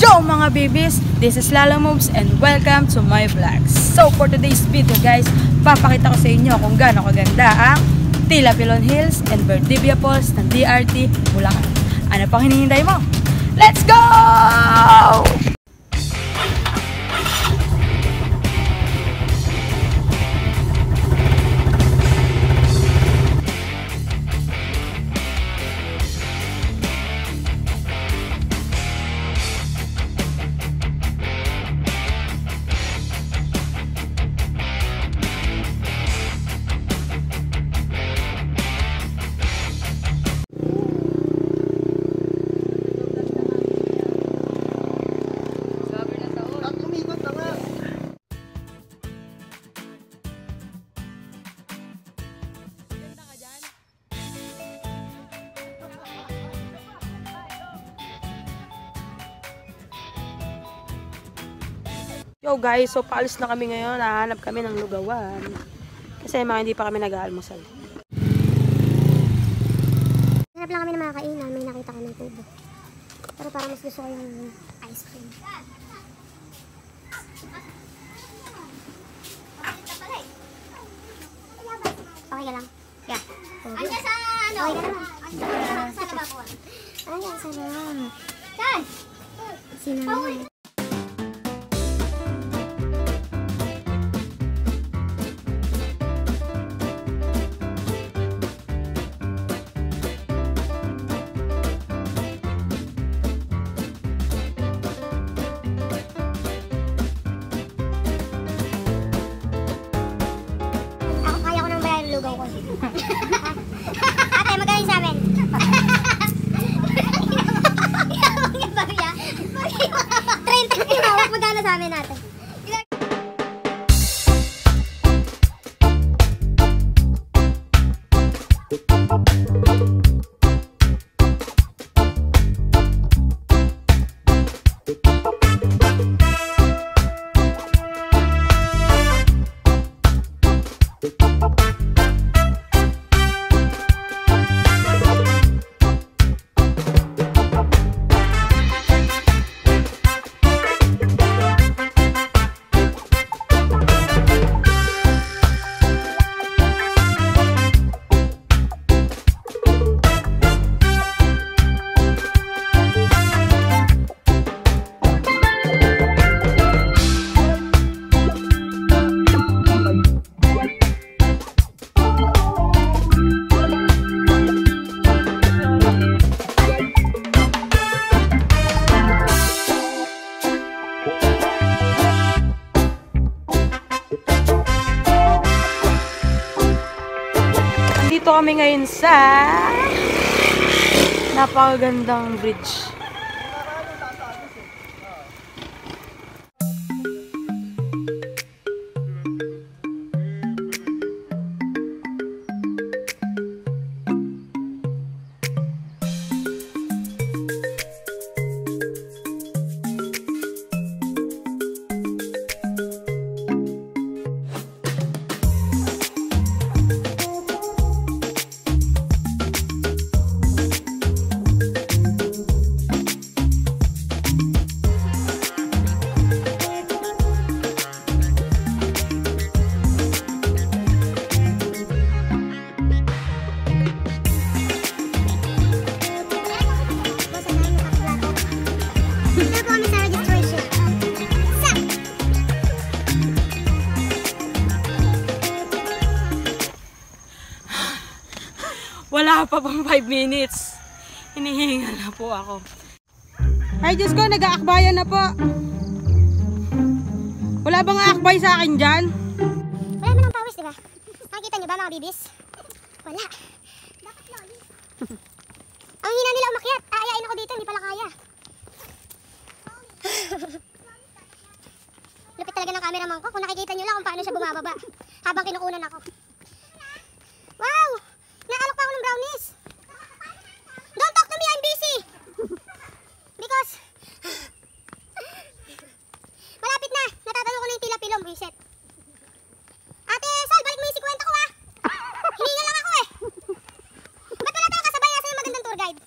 Yo mga babies! This is Lala Moves and welcome to my vlog. So for today's video guys, papakita ko sa inyo kung gaano kaganda ang Tila Pilon Hills and Valdivia Falls ng DRT Bulacan. Ano pang hinihintay mo? Let's go! Yo guys, so paalis na kami ngayon. Nahanap kami ng lugawan. Kasi mga hindi pa kami nag-aalmusal. Hanap lang kami ng mga kainan. May nakita kami ng tubo. Pero parang mas gusto ko yung ice cream. Okay ka lang? Yeah. Andiyan sa ano? Okay ka lang? Andiyan sa lababuan. Andiyan sa lababuan. Saan? Sinanay. Lugaw ko. Ate, magaling sa amin. Bakit ba niya? 30 kinawag magana sa amin natin. Dito kami ngayon sa napakagandang bridge. Wala pa bang 5 minutes. Hinihingal na po ako. Ay Diyos ko, nag-aakbayan na po. Wala bang aakbay sa akin dyan? Wala man ang pawis, diba? Nakikita nyo ba mga bibis? Wala. Dapat loli. Ang hina nila umakyat. Aayain ako dito, hindi pala kaya. Lupit talaga ng cameraman ko. Kung nakikita nyo lang kung paano siya bumababa. Habang kinukunan ako. Wow! Naalok pa ako ng brownies. Don't talk to me, I'm busy. Because malapit na. Natatanong ko na yung Tila Pilon. Reset. Ate Sal, balik mo yung 50 ko ha. Hininga lang ako eh. Ba't wala tayong kasabay? Asa yung magandang tour guide?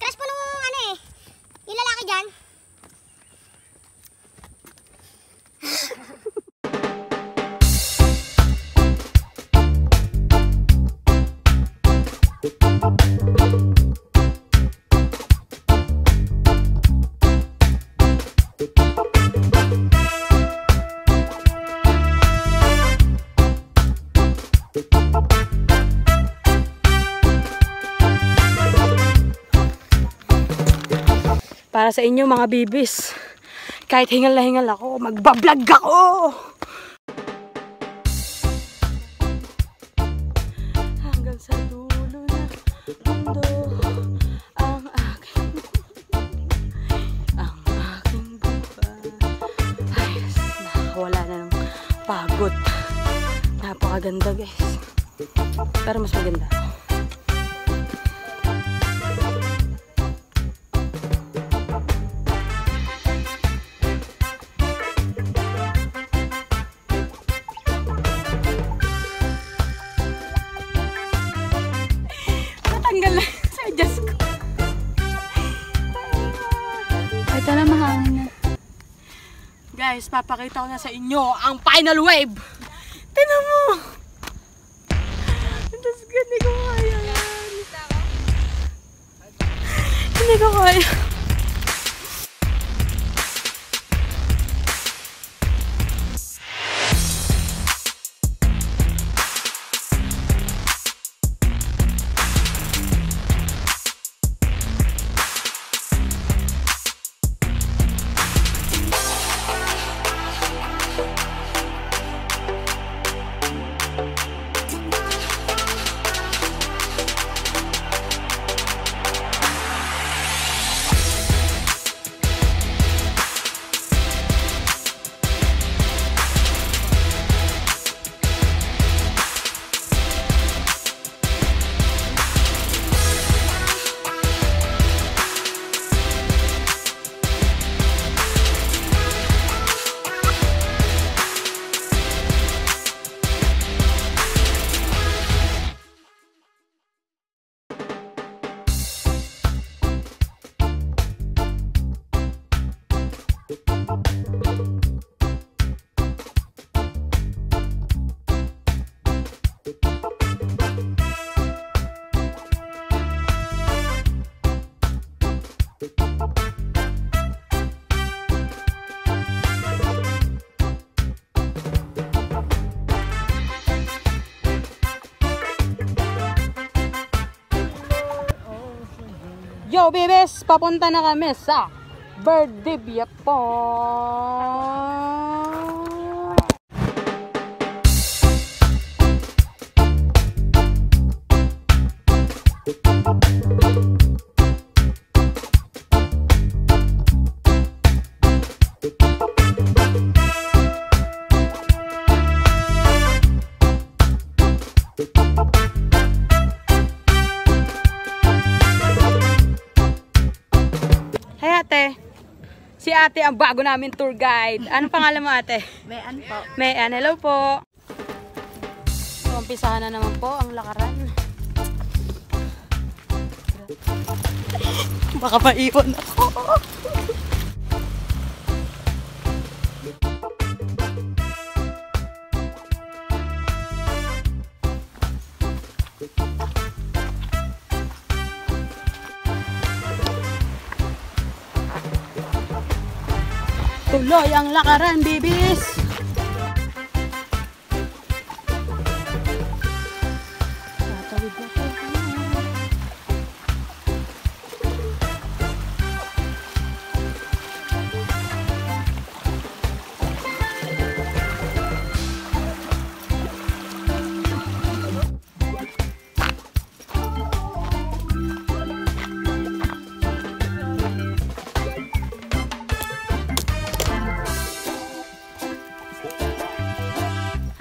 Crush po nung ano eh. Yung lalaki dyan. Para sa inyo mga bibis. Kahit hingal na hingal ako, magbablog ako! Hanggang sa dulo na mundo ang aking buhay. Ayos, nakawala na ng pagod. Napakaganda guys. Pero mas maganda ako. Ito na mahangin na. Guys, papakita ko na sa inyo ang final wave. Tingnan mo. Hindi ko kaya yan. Hindi ko kaya. Yo, bebes! Papunta na kami sa Valdivia po. Hey ate, si ate ang bago namin tour guide. Anong pangalan mo ate? Mayan po. Mayan, hello po. So, umpisahan na naman po ang lakaran. Baka maiwan ako. Tuloy ang lakaran, bibis! Tatawid na po.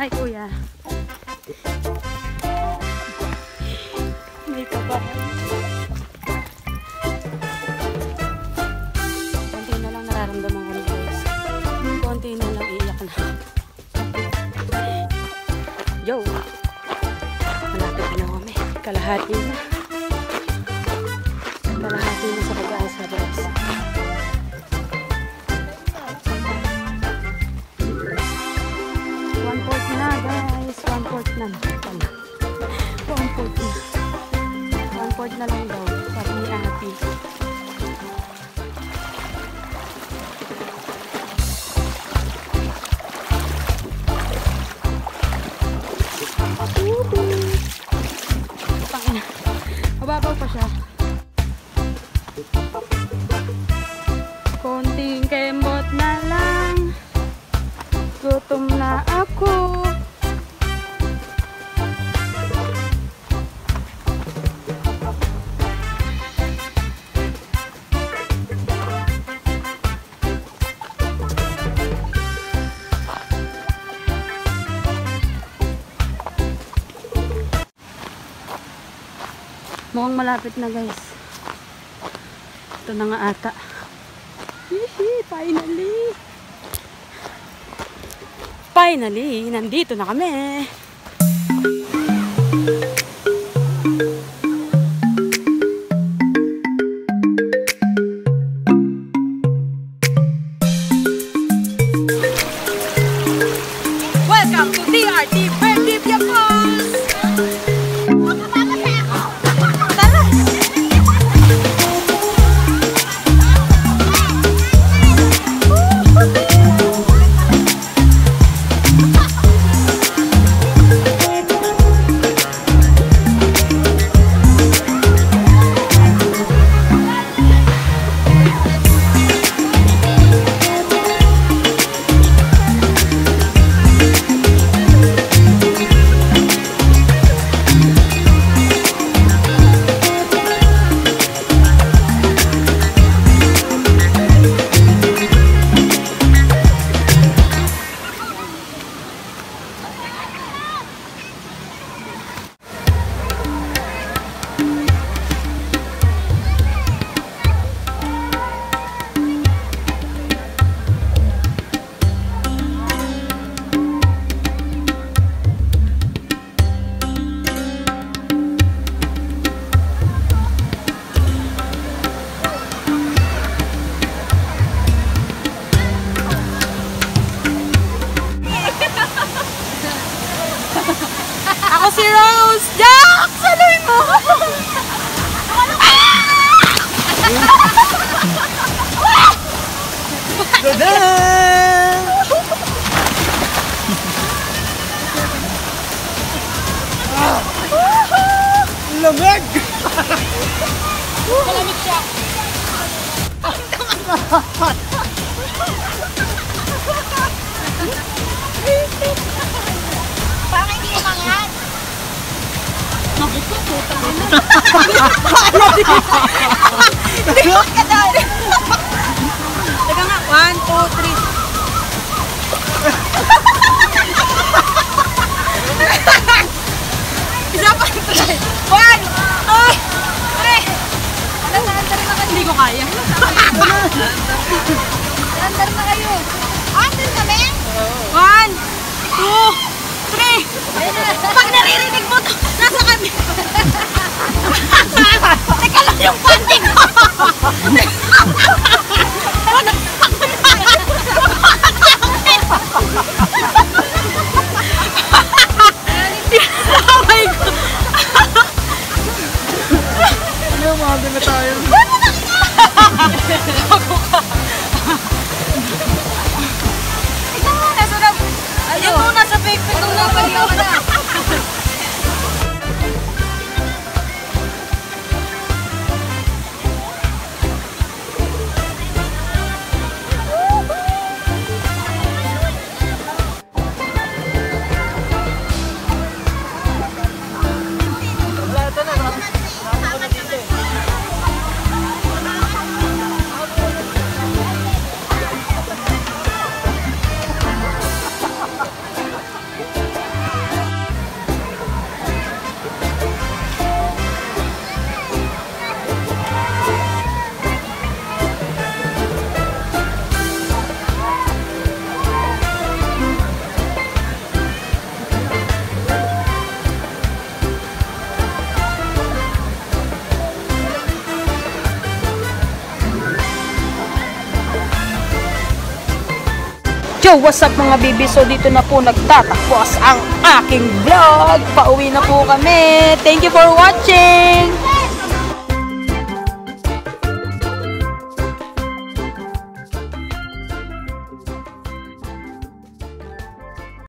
Hi kuya. May kabahan. Konti na lang nararamdaman ko ni guys. Konti na lang iiyak na. Yo! Malapit na kami. Kalahati na. Kalahati na sa pag-aasa guys. One-fourth na guys. One-fourth na. One-fourth na. One-fourth na lang daw. Sabi ni ate. Pangina. Mababaw pa siya. Mukhang malapit na guys. Ito na nga ata. Hihi, finally! Finally, nandito na kami. Welcome to DRT Verde Falls! Tara! Ako si Rose! Jack! Saluhin mo! Lamig! Malamig siya. Parang hindi umangat. Teka nga, 1, 2, 3. Isa pa. 1, 2, 3. Hindi ko kaya. Andar na kayo. Andar kami? 1, 2, 3. Pag naririnig mo to, nasa kami. Teka lang yung panty ko. Samay ko. Ano, umaga na tayo. Ikaw mo, nasa na. Ayun mo, nasa fake na paliw ka na. Yo, what's up mga bibi? So dito na po nagtatapos ang aking vlog. Pauwi na po kami. Thank you for watching!